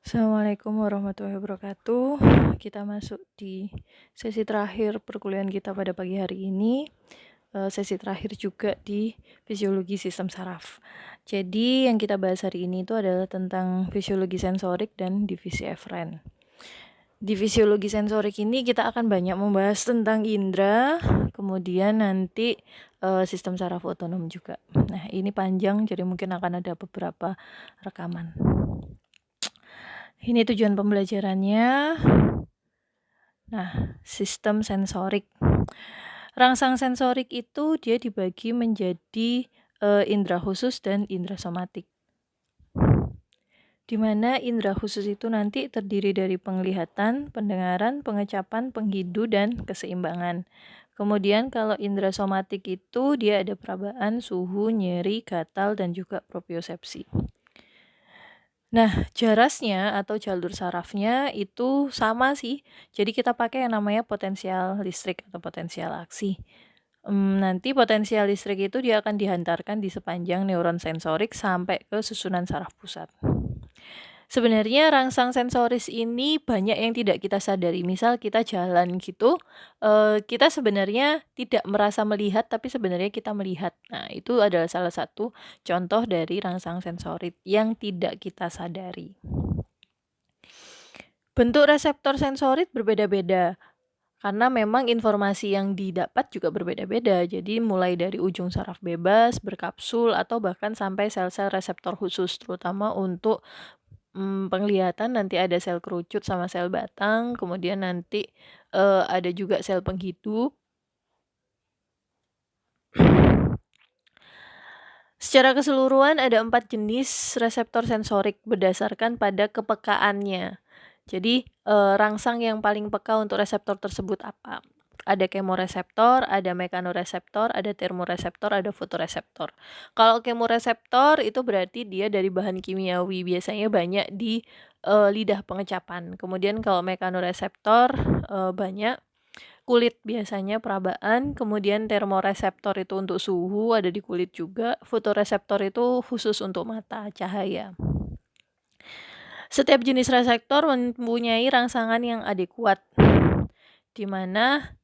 Assalamualaikum warahmatullahi wabarakatuh. Kita masuk di sesi terakhir perkuliahan kita pada pagi hari ini. Sesi terakhir juga di fisiologi sistem saraf. Jadi yang kita bahas hari ini itu adalah tentang fisiologi sensorik dan divisi eferen. Di fisiologi sensorik ini kita akan banyak membahas tentang indera, kemudian nanti sistem saraf otonom juga. Nah, ini panjang jadi mungkin akan ada beberapa rekaman. Ini tujuan pembelajarannya. Nah, sistem sensorik. Rangsang sensorik itu dia dibagi menjadi indera khusus dan indera somatik. Di mana indera khusus itu nanti terdiri dari penglihatan, pendengaran, pengecapan, penghidu, dan keseimbangan. Kemudian kalau indera somatik itu dia ada perabaan, suhu, nyeri, gatal, dan juga propriosepsi. Nah, jarasnya atau jalur sarafnya itu sama sih. Jadi kita pakai yang namanya potensial listrik atau potensial aksi. Nanti potensial listrik itu dia akan dihantarkan di sepanjang neuron sensorik sampai ke susunan saraf pusat. Sebenarnya rangsang sensoris ini banyak yang tidak kita sadari. Misal kita jalan gitu, kita sebenarnya tidak merasa melihat, tapi sebenarnya kita melihat. Nah, itu adalah salah satu contoh dari rangsang sensorik yang tidak kita sadari. Bentuk reseptor sensorik berbeda-beda, karena memang informasi yang didapat juga berbeda-beda. Jadi mulai dari ujung saraf bebas, berkapsul, atau bahkan sampai sel-sel reseptor khusus, terutama untuk penglihatan nanti ada sel kerucut sama sel batang, kemudian nanti ada juga sel penghidup. Secara keseluruhan ada 4 jenis reseptor sensorik berdasarkan pada kepekaannya. Jadi rangsang yang paling peka untuk reseptor tersebut apa? Ada kemoreseptor, ada mekanoreseptor, ada termoreseptor, ada fotoreseptor. Kalau kemoreseptor itu berarti dia dari bahan kimiawi, biasanya banyak di lidah pengecapan. Kemudian kalau mekanoreseptor banyak kulit, biasanya perabaan. Kemudian termoreseptor itu untuk suhu, ada di kulit juga. Fotoreseptor itu khusus untuk mata, cahaya. Setiap jenis reseptor mempunyai rangsangan yang adekuat, di mana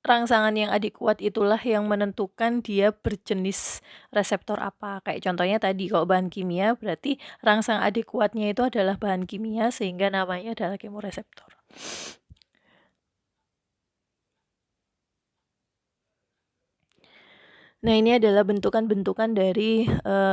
rangsangan yang adekuat itulah yang menentukan dia berjenis reseptor apa. Kayak contohnya tadi, kalau bahan kimia berarti rangsang adekuatnya itu adalah bahan kimia, sehingga namanya adalah kemoreseptor. Nah, ini adalah bentukan-bentukan dari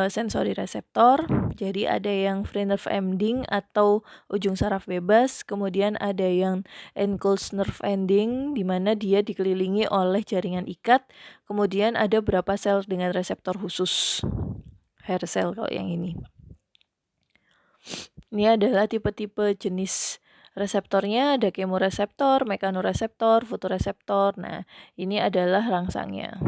sensori reseptor. Jadi ada yang free nerve ending atau ujung saraf bebas, kemudian ada yang enclosed nerve ending, di mana dia dikelilingi oleh jaringan ikat, kemudian ada beberapa sel dengan reseptor khusus, hair cell kalau yang ini. Ini adalah tipe-tipe jenis reseptornya, ada kemoreseptor, mekanoreseptor, fotoreseptor. Nah, ini adalah rangsangnya.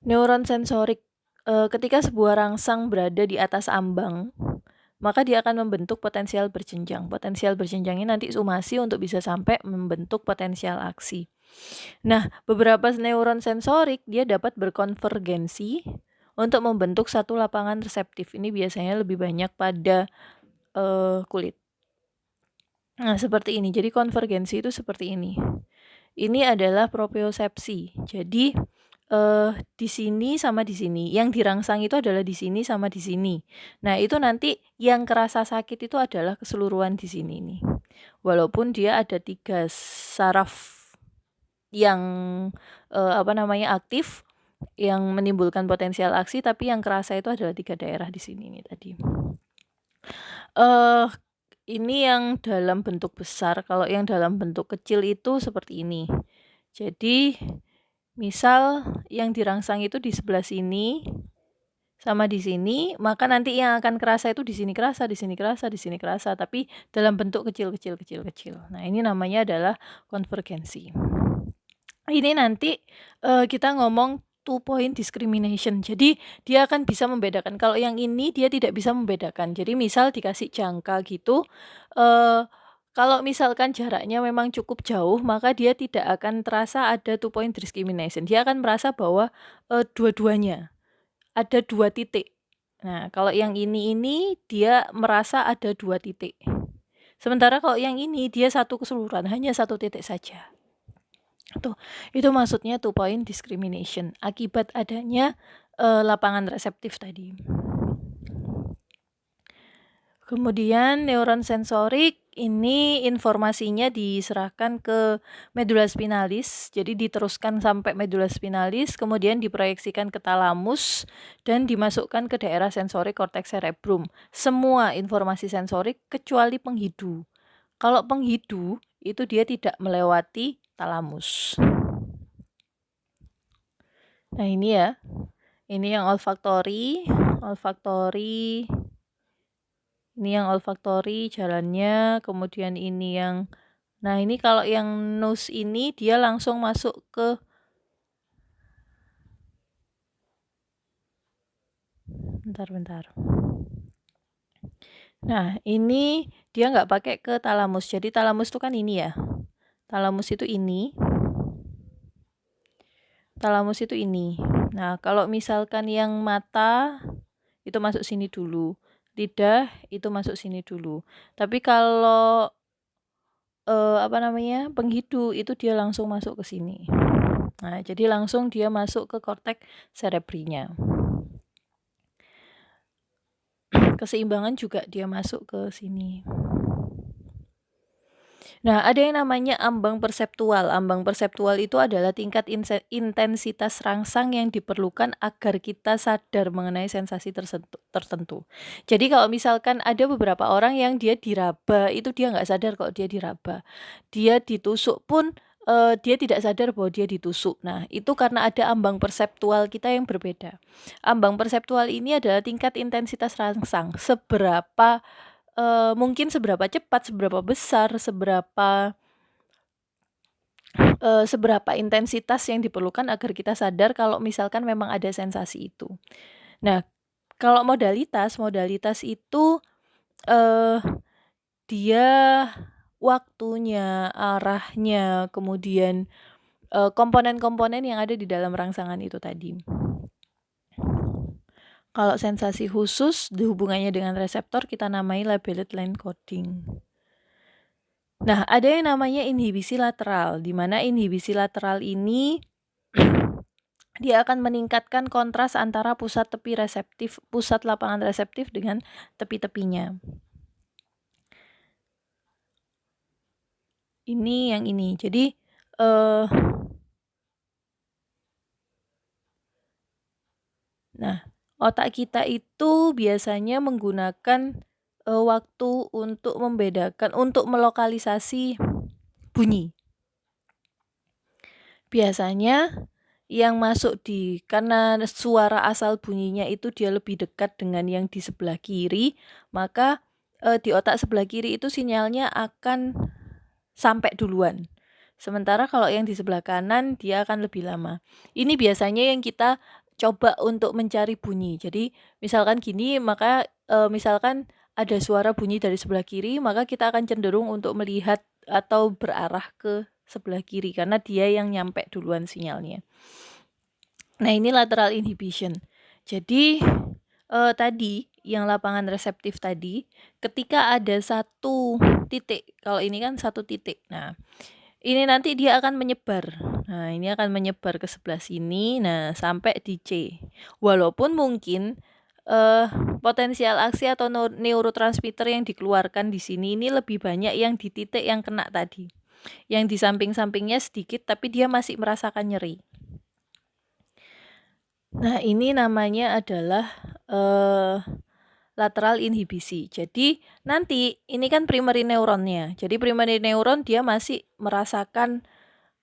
Neuron sensorik, ketika sebuah rangsang berada di atas ambang, maka dia akan membentuk potensial berjenjang. Potensial berjenjang ini nanti sumasi untuk bisa sampai membentuk potensial aksi. Nah, beberapa neuron sensorik dia dapat berkonvergensi untuk membentuk satu lapangan reseptif. Ini biasanya lebih banyak pada kulit. Nah, seperti ini. Jadi konvergensi itu seperti ini. Ini adalah propriosepsi. Jadi di sini sama di sini. Yang dirangsang itu adalah di sini sama di sini. Nah, itu nanti yang kerasa sakit itu adalah keseluruhan di sini nih. Walaupun dia ada 3 saraf yang aktif, yang menimbulkan potensial aksi, tapi yang kerasa itu adalah 3 daerah di sini nih tadi. Ini yang dalam bentuk besar. Kalau yang dalam bentuk kecil itu seperti ini. Jadi misal yang dirangsang itu di sebelah sini sama di sini, maka nanti yang akan kerasa itu di sini kerasa, di sini kerasa, di sini kerasa, tapi dalam bentuk kecil-kecil. Nah, ini namanya adalah konvergensi. Ini nanti kita ngomong 2-point discrimination. Jadi dia akan bisa membedakan. Kalau yang ini dia tidak bisa membedakan. Jadi misal dikasih jangka gitu, kalau misalkan jaraknya memang cukup jauh, maka dia tidak akan terasa ada 2-point discrimination. Dia akan merasa bahwa dua-duanya ada 2 titik. Nah, kalau yang ini dia merasa ada 2 titik. Sementara kalau yang ini dia satu keseluruhan, hanya 1 titik saja. Itu maksudnya two point discrimination, akibat adanya lapangan reseptif tadi. Kemudian neuron sensorik ini informasinya diserahkan ke medula spinalis, jadi diteruskan sampai medula spinalis, kemudian diproyeksikan ke talamus dan dimasukkan ke daerah sensorik korteks cerebrum. Semua informasi sensorik kecuali penghidu. Kalau penghidu itu dia tidak melewati talamus. Nah, ini ya. Ini yang olfaktori. Ini yang olfaktori jalannya, kemudian ini yang nah ini kalau yang nose ini dia langsung masuk ke bentar. Nah, ini dia nggak pakai ke talamus. Jadi talamus itu kan ini ya. Talamus itu ini. Nah, kalau misalkan yang mata itu masuk sini dulu. Lidah itu masuk sini dulu. Tapi kalau penghidu itu dia langsung masuk ke sini. Nah, jadi langsung dia masuk ke korteks cerebrinya. Keseimbangan juga dia masuk ke sini. Nah, ada yang namanya ambang perseptual. Ambang perseptual itu adalah tingkat intensitas rangsang yang diperlukan agar kita sadar mengenai sensasi tertentu. Jadi kalau misalkan ada beberapa orang yang dia diraba, itu dia nggak sadar kalau dia diraba. Dia ditusuk pun dia tidak sadar bahwa dia ditusuk. Nah, itu karena ada ambang perseptual kita yang berbeda. Ambang perseptual ini adalah tingkat intensitas rangsang. Mungkin seberapa cepat, seberapa besar, seberapa intensitas yang diperlukan agar kita sadar kalau misalkan memang ada sensasi itu. Nah, kalau modalitas itu dia waktunya, arahnya, kemudian komponen-komponen yang ada di dalam rangsangan itu tadi. Kalau sensasi khusus dihubungannya dengan reseptor kita namai labeled line coding. Nah, ada yang namanya inhibisi lateral, di mana inhibisi lateral ini dia akan meningkatkan kontras antara pusat lapangan reseptif dengan tepi-tepinya. Ini yang ini. Jadi nah, otak kita itu biasanya menggunakan waktu untuk untuk melokalisasi bunyi. Biasanya yang masuk karena suara asal bunyinya itu dia lebih dekat dengan yang di sebelah kiri, maka di otak sebelah kiri itu sinyalnya akan sampai duluan. Sementara kalau yang di sebelah kanan dia akan lebih lama. Ini biasanya yang kita coba untuk mencari bunyi. Jadi misalkan gini, maka misalkan ada suara bunyi dari sebelah kiri, maka kita akan cenderung untuk melihat atau berarah ke sebelah kiri karena dia yang nyampe duluan sinyalnya. Nah, ini lateral inhibition. Jadi tadi yang lapangan reseptif tadi, ketika ada satu titik, kalau ini kan satu titik. Nah, ini nanti dia akan menyebar. Nah, ini akan menyebar ke sebelah sini, nah sampai di C. Walaupun mungkin potensial aksi atau neurotransmitter yang dikeluarkan di sini ini lebih banyak yang di titik yang kena tadi. Yang di samping-sampingnya sedikit, tapi dia masih merasakan nyeri. Nah, ini namanya adalah lateral inhibisi. Jadi nanti ini kan primary neuronnya. Jadi primary neuron dia masih merasakan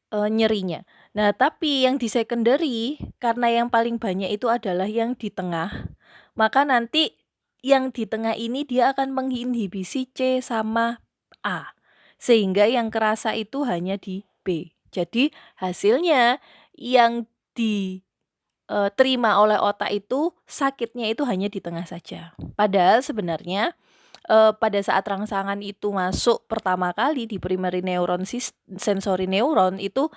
nyerinya. Nah, tapi yang di secondary karena yang paling banyak itu adalah yang di tengah, maka nanti yang di tengah ini dia akan menginhibisi C sama A. Sehingga yang kerasa itu hanya di B. Jadi hasilnya yang diterima oleh otak itu sakitnya itu hanya di tengah saja. Padahal sebenarnya pada saat rangsangan itu masuk pertama kali di primary neuron sensory neuron itu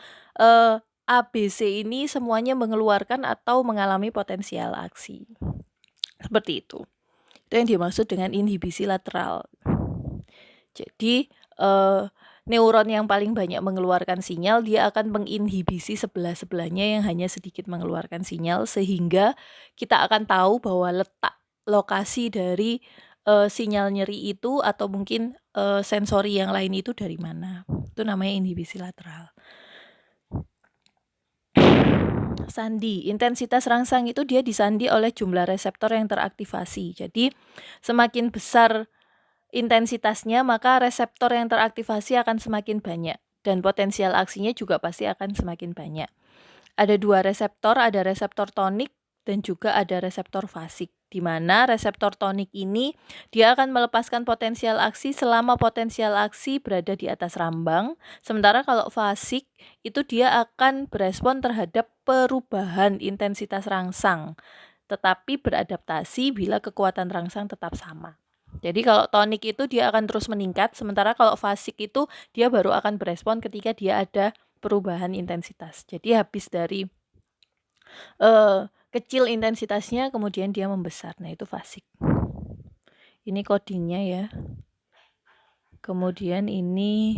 ABC ini semuanya mengeluarkan atau mengalami potensial aksi. Seperti itu. Itu yang dimaksud dengan inhibisi lateral. Jadi neuron yang paling banyak mengeluarkan sinyal, dia akan menginhibisi sebelah-sebelahnya yang hanya sedikit mengeluarkan sinyal, sehingga kita akan tahu bahwa letak lokasi dari sinyal nyeri itu atau mungkin sensori yang lain itu dari mana. Itu namanya inhibisi lateral. Sandi, intensitas rangsang itu dia disandi oleh jumlah reseptor yang teraktivasi. Jadi semakin besar intensitasnya, maka reseptor yang teraktivasi akan semakin banyak dan potensial aksinya juga pasti akan semakin banyak. Ada dua reseptor, ada reseptor tonik dan juga ada reseptor fasik, di mana reseptor tonik ini dia akan melepaskan potensial aksi selama potensial aksi berada di atas rambang, sementara kalau fasik itu dia akan berespon terhadap perubahan intensitas rangsang, tetapi beradaptasi bila kekuatan rangsang tetap sama. Jadi kalau tonik itu dia akan terus meningkat, sementara kalau fasik itu dia baru akan berespon ketika dia ada perubahan intensitas. Jadi habis dari kecil intensitasnya kemudian dia membesar. Nah, itu fasik. Ini codingnya ya. Kemudian ini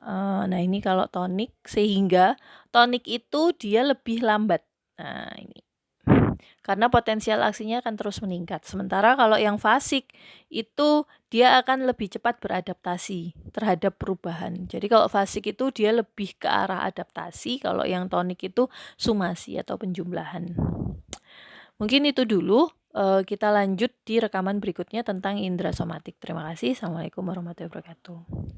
nah ini kalau tonik, sehingga tonik itu dia lebih lambat. Nah, ini karena potensial aksinya akan terus meningkat. Sementara kalau yang fasik itu dia akan lebih cepat beradaptasi terhadap perubahan. Jadi kalau fasik itu dia lebih ke arah adaptasi, kalau yang tonik itu sumasi atau penjumlahan. Mungkin itu dulu, kita lanjut di rekaman berikutnya tentang indera somatik. Terima kasih. Assalamualaikum warahmatullahi wabarakatuh.